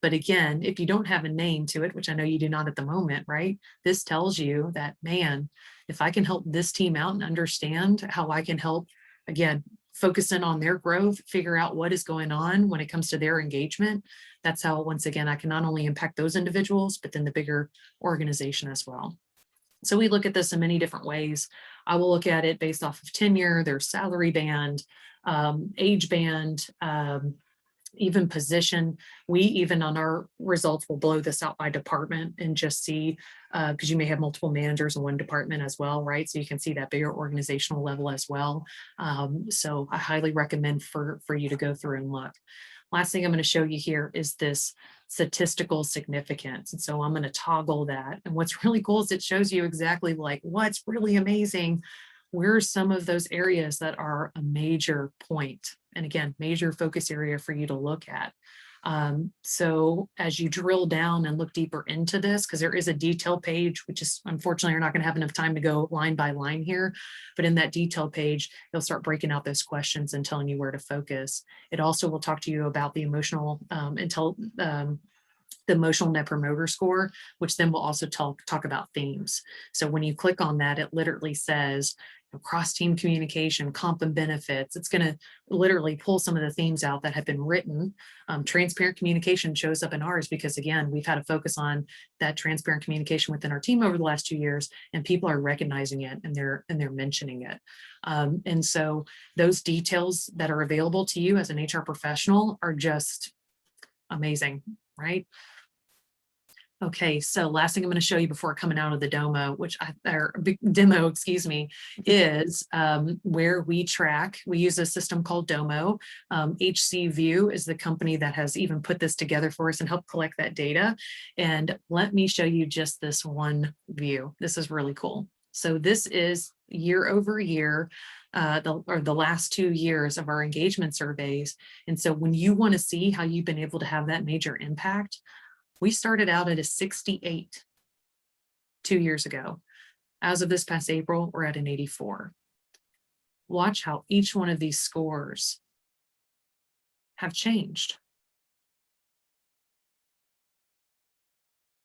But again, if you don't have a name to it, which I know you do not at the moment, right? This tells you that, man, if I can help this team out and understand how I can help, again, focus in on their growth, figure out what is going on when it comes to their engagement, that's how, once again, I can not only impact those individuals, but then the bigger organization as well. So we look at this in many different ways. I will look at it based off of tenure, their salary band, age band, even position. We even on our results will blow this out by department and just see, because you may have multiple managers in one department as well, right? So you can see that bigger organizational level as well. So I highly recommend for you to go through and look. Last thing I'm going to show you here is this statistical significance. And so I'm going to toggle that. And what's really cool is it shows you exactly like what's really amazing. Where are some of those areas that are a major point? And again, major focus area for you to look at. So as you drill down and look deeper into this, because there is a detail page, which is unfortunately, you're not going to have enough time to go line by line here, but in that detail page, you'll start breaking out those questions and telling you where to focus. It also will talk to you about the emotional the emotional net promoter score, which then will also talk about themes. So when you click on that, it literally says cross-team communication, comp and benefits. It's going to literally pull some of the themes out that have been written. Transparent communication shows up in ours because, again, we've had a focus on that transparent communication within our team over the last 2 years, and people are recognizing it and they're mentioning it. And so those details that are available to you as an HR professional are just amazing, right? Okay, so last thing I'm going to show you before coming out of the demo, excuse me, is where we track. We use a system called Domo. HC View is the company that has even put this together for us and helped collect that data. And let me show you just this one view. This is really cool. So this is year over year, the last 2 years of our engagement surveys. And so when you want to see how you've been able to have that major impact, we started out at a 68 2 years ago. As of this past April, we're at an 84. Watch how each one of these scores have changed.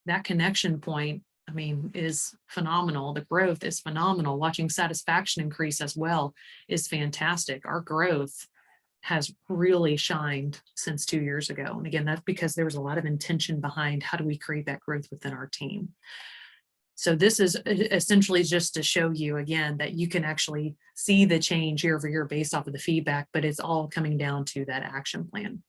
That connection point, I mean, is phenomenal. The growth is phenomenal. Watching satisfaction increase as well is fantastic. Our growth has really shined since 2 years ago. And again, that's because there was a lot of intention behind how do we create that growth within our team. So this is essentially just to show you again that you can actually see the change year over year based off of the feedback, but it's all coming down to that action plan.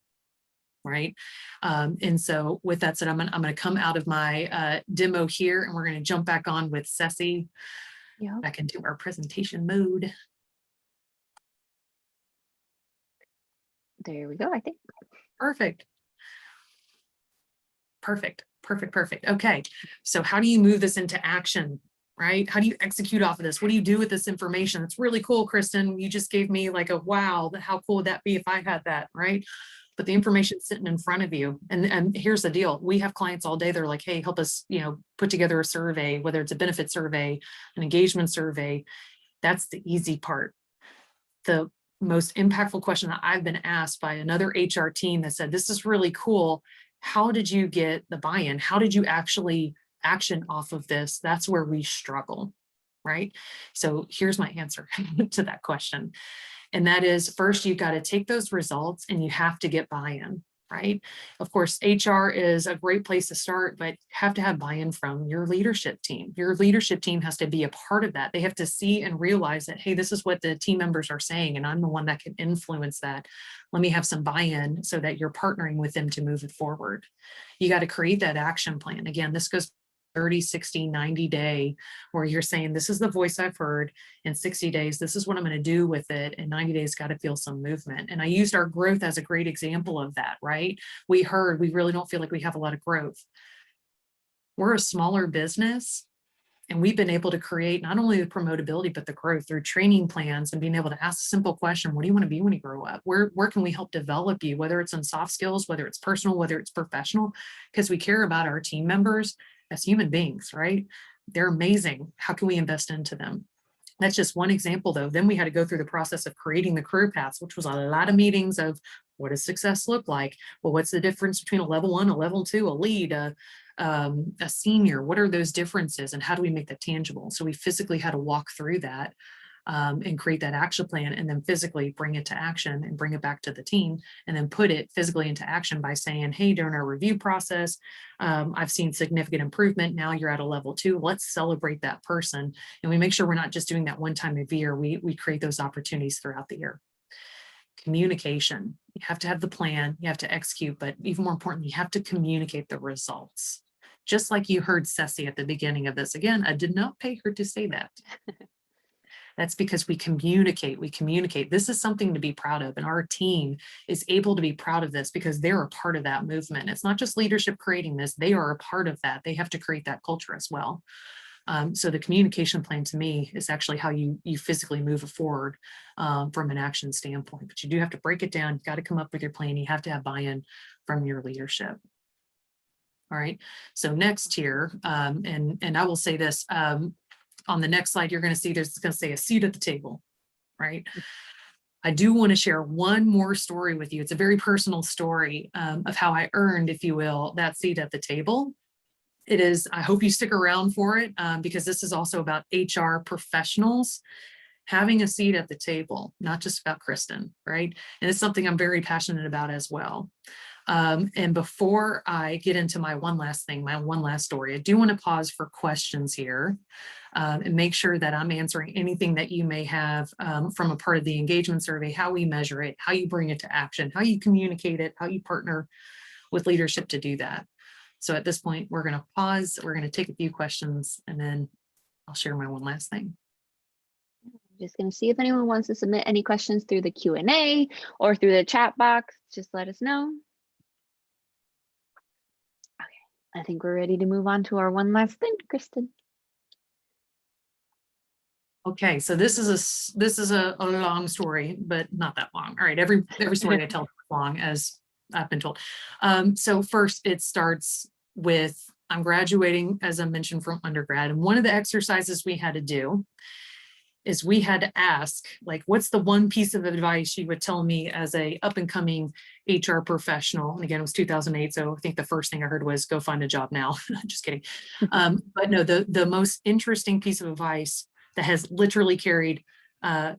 Right. And so with that said, I'm going to come out of my demo here and we're going to jump back on with Ceci back into our presentation mode. There we go, I think. Perfect. Perfect. Perfect. Perfect. Okay. So how do you move this into action? Right? How do you execute off of this? What do you do with this information? It's really cool, Kristen. You just gave me like a wow, how cool would that be if I had that, right? But the information's sitting in front of you. And here's the deal. We have clients all day. They're like, hey, help us, put together a survey, whether it's a benefit survey, an engagement survey. That's the easy part. The most impactful question that I've been asked by another HR team that said, this is really cool. How did you get the buy-in? How did you actually action off of this? That's where we struggle, right? So here's my answer to that question. And that is, first, you've got to take those results and you have to get buy-in, right? Of course, HR is a great place to start, but you have to have buy-in from your leadership team. Your leadership team has to be a part of that. They have to see and realize that, hey, this is what the team members are saying, and I'm the one that can influence that. Let me have some buy-in so that you're partnering with them to move it forward. You got to create that action plan. Again, this goes 30, 60, 90 day, where you're saying, this is the voice I've heard. In 60 days, this is what I'm going to do with it. In 90 days, got to feel some movement. And I used our growth as a great example of that, right? We really don't feel like we have a lot of growth. We're a smaller business, and we've been able to create not only the promotability, but the growth through training plans and being able to ask a simple question: what do you want to be when you grow up? Where can we help develop you, whether it's in soft skills, whether it's personal, whether it's professional, because we care about our team members as human beings, right? They're amazing. How can we invest into them? That's just one example, though. Then we had to go through the process of creating the career paths, which was a lot of meetings of what does success look like? Well, what's the difference between a level 1, a level 2, a lead, a senior? What are those differences, and how do we make that tangible? So we physically had to walk through that and create that action plan, and then physically bring it to action and bring it back to the team, and then put it physically into action by saying, hey, during our review process, I've seen significant improvement. Now you're at a level 2. Let's celebrate that person. And we make sure we're not just doing that one time a year. We create those opportunities throughout the year. Communication. You have to have the plan, you have to execute, but even more importantly, you have to communicate the results. Just like you heard Ceci at the beginning of this. Again, I did not pay her to say that. That's because we communicate. This is something to be proud of. And our team is able to be proud of this because they're a part of that movement. It's not just leadership creating this. They are a part of that. They have to create that culture as well. So the communication plan to me is actually how you physically move it forward from an action standpoint. But you do have to break it down. You've got to come up with your plan. You have to have buy-in from your leadership. All right. So next here, and I will say this, on the next slide, you're going to see there's going to say a seat at the table, right? I do want to share one more story with you. It's a very personal story of how I earned, if you will, that seat at the table. It is, I hope you stick around for it because this is also about HR professionals having a seat at the table, not just about Kristen, right? And it's something I'm very passionate about as well. And before I get into my one last story, I do want to pause for questions here and make sure that I'm answering anything that you may have from a part of the engagement survey, how we measure it, how you bring it to action, how you communicate it, how you partner with leadership to do that. So at this point, we're going to pause, we're going to take a few questions, and then I'll share my one last thing. I'm just going to see if anyone wants to submit any questions through the Q&A or through the chat box. Just let us know. Okay, I think we're ready to move on to our one last thing, Kristen. Okay, so this is a long story, but not that long. All right, every story I tell is long, as I've been told. So first, it starts with I'm graduating, as I mentioned, from undergrad, and one of the exercises we had to do is we had to ask, like, what's the one piece of advice you would tell me as a up and coming HR professional? And again, it was 2008, so I think the first thing I heard was go find a job now. Just kidding. But no, the most interesting piece of advice that has literally carried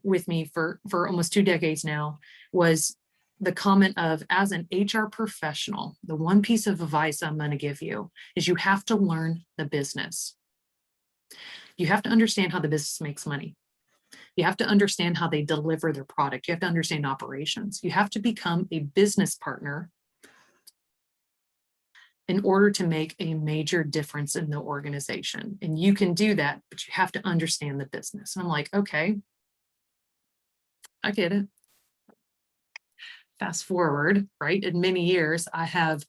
with me for almost 2 decades now was the comment of, as an HR professional, the one piece of advice I'm going to give you is you have to learn the business. You have to understand how the business makes money. You have to understand how they deliver their product. You have to understand operations. You have to become a business partner in order to make a major difference in the organization. And you can do that, but you have to understand the business. And I'm like, okay, I get it. Fast forward, right? In many years, I have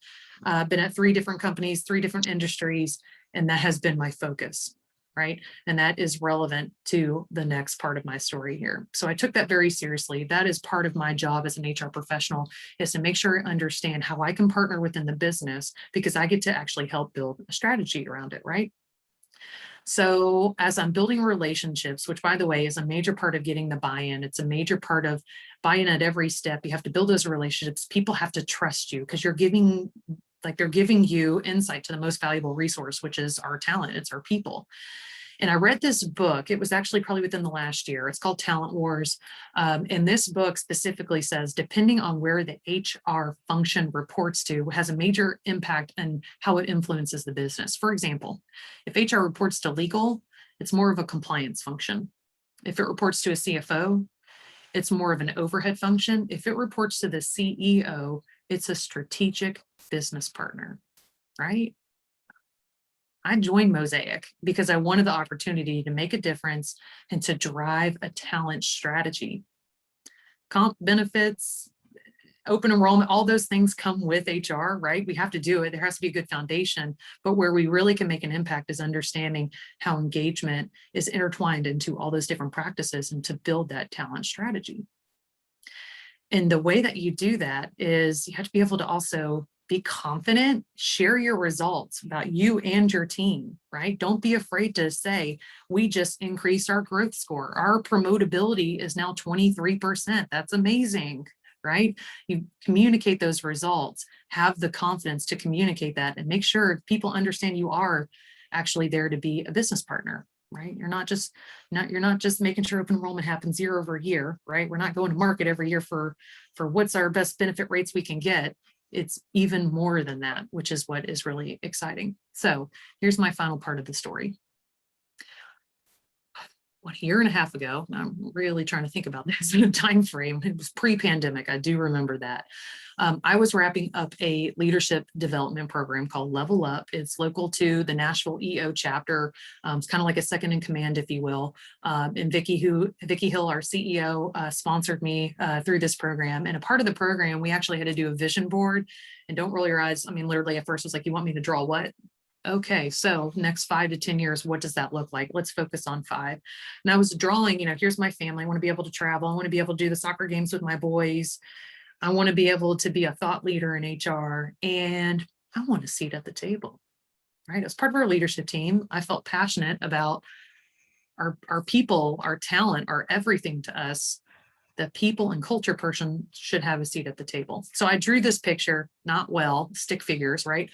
been at 3 different companies, 3 different industries, and that has been my focus, right? And that is relevant to the next part of my story here. So I took that very seriously. That is part of my job as an HR professional, is to make sure I understand how I can partner within the business, because I get to actually help build a strategy around it, right? So as I'm building relationships, which by the way is a major part of getting the buy-in, it's a major part of buy-in at every step. You have to build those relationships. People have to trust you because they're giving you insight to the most valuable resource, which is our talent. It's our people. And I read this book. It was actually probably within the last year. It's called Talent Wars. And this book specifically says, depending on where the HR function reports to, has a major impact on how it influences the business. For example, if HR reports to legal, it's more of a compliance function. If it reports to a CFO, it's more of an overhead function. If it reports to the CEO, it's a strategic business partner, right? I joined Mosaic because I wanted the opportunity to make a difference and to drive a talent strategy. Comp, benefits, open enrollment, all those things come with HR, right? We have to do it. There has to be a good foundation. But where we really can make an impact is understanding how engagement is intertwined into all those different practices and to build that talent strategy. And the way that you do that is you have to be able to also be confident, share your results about you and your team, right? Don't be afraid to say, we just increased our growth score. Our promotability is now 23%. That's amazing, right? You communicate those results, have the confidence to communicate that, and make sure people understand you are actually there to be a business partner, right? You're not just making sure open enrollment happens year over year, right? We're not going to market every year for what's our best benefit rates we can get. It's even more than that, which is what is really exciting. So here's my final part of the story. A year and a half ago, I'm really trying to think about this in a time frame. It was pre-pandemic. I do remember that. I was wrapping up a leadership development program called Level Up. It's local to the Nashville EO chapter. It's kind of like a second in command, if you will. And Vicki Hill, our CEO, sponsored me through this program. And a part of the program, we actually had to do a vision board. And don't roll your eyes. I mean, literally at first it was like, you want me to draw what? Okay, so next 5 to 10 years, what does that look like? Let's focus on 5. And I was drawing, here's my family. I want to be able to travel. I want to be able to do the soccer games with my boys. I want to be able to be a thought leader in HR, and I want a seat at the table, right? As part of our leadership team, I felt passionate about our people, our talent, our everything to us. The people and culture person should have a seat at the table. So I drew this picture, not well, stick figures, right?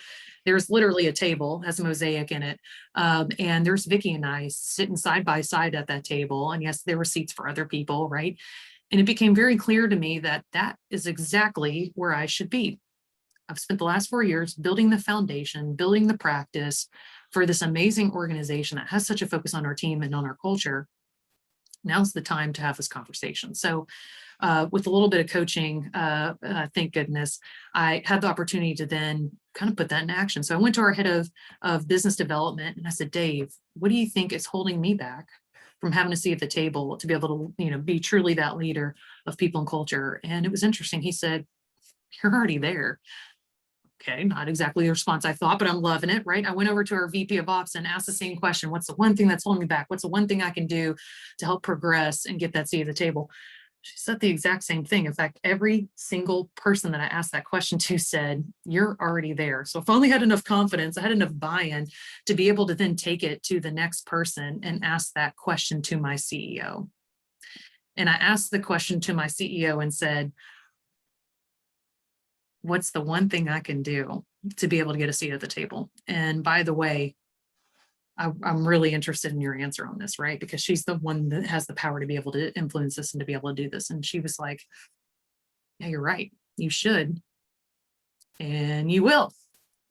There's literally a table, has a mosaic in it. And there's Vicki and I sitting side by side at that table. And yes, there were seats for other people, right? And it became very clear to me that that is exactly where I should be. I've spent the last 4 years building the foundation, building the practice for this amazing organization that has such a focus on our team and on our culture. Now's the time to have this conversation. So with a little bit of coaching, thank goodness, I had the opportunity to then kind of put that in action. So I went to our head of business development and I said, Dave, what do you think is holding me back from having a seat at the table to be able to, be truly that leader of people and culture? And it was interesting. He said, you're already there. Okay, not exactly the response I thought, but I'm loving it, right? I went over to our VP of Ops and asked the same question. What's the one thing that's holding me back? What's the one thing I can do to help progress and get that seat at the table? She said the exact same thing. In fact, every single person that I asked that question to said, you're already there. So if I only had enough confidence, I had enough buy-in to be able to then take it to the next person and ask that question to my CEO. And I asked the question to my CEO and said, what's the one thing I can do to be able to get a seat at the table? And by the way, I'm really interested in your answer on this, right? Because she's the one that has the power to be able to influence this and to be able to do this. And she was like, yeah, you're right. You should. And you will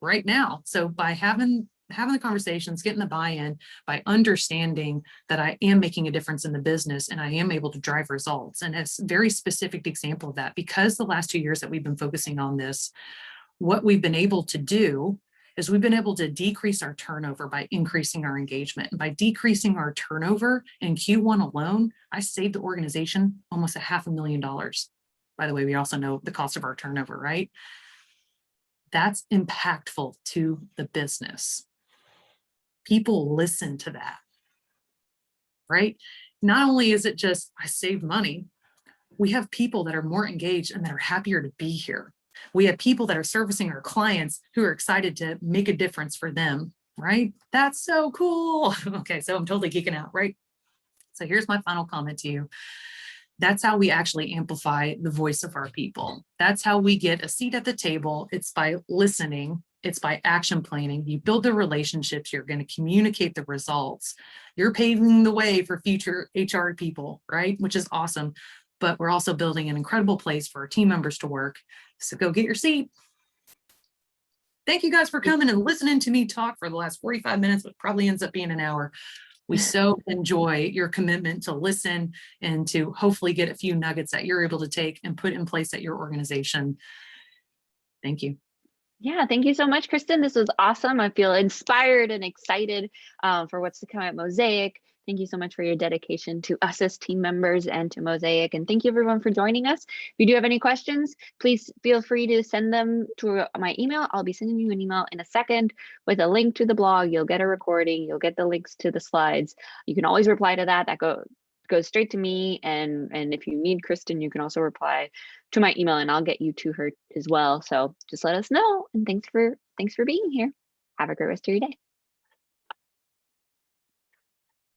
right now. So by having the conversations, getting the buy-in, by understanding that I am making a difference in the business and I am able to drive results. And it's a very specific example of that, because the last 2 years that we've been focusing on this, what we've been able to do is we've been able to decrease our turnover by increasing our engagement. And by decreasing our turnover in Q1 alone, I saved the organization almost $500,000. By the way, we also know the cost of our turnover, right? That's impactful to the business. People listen to that, right? Not only is it just, I saved money, we have people that are more engaged and that are happier to be here. We have people that are servicing our clients who are excited to make a difference for them, right? That's so cool. Okay, so I'm totally geeking out, right? So here's my final comment to you. That's how we actually amplify the voice of our people. That's how we get a seat at the table. It's by listening. It's by action planning. You build the relationships. You're going to communicate the results. You're paving the way for future HR people, right? Which is awesome. But we're also building an incredible place for our team members to work. So go get your seat. Thank you guys for coming and listening to me talk for the last 45 minutes, but probably ends up being an hour. We so enjoy your commitment to listen and to hopefully get a few nuggets that you're able to take and put in place at your organization. Thank you. Yeah, thank you so much, Kristen. This was awesome. I feel inspired and excited for what's to come at Mosaic. Thank you so much for your dedication to us as team members and to Mosaic. And thank you everyone for joining us. If you do have any questions, please feel free to send them to my email. I'll be sending you an email in a second with a link to the blog. You'll get a recording. You'll get the links to the slides. You can always reply to that. That goes straight to me. And if you need Kristen, you can also reply to my email and I'll get you to her as well. So just let us know. And thanks for being here. Have a great rest of your day.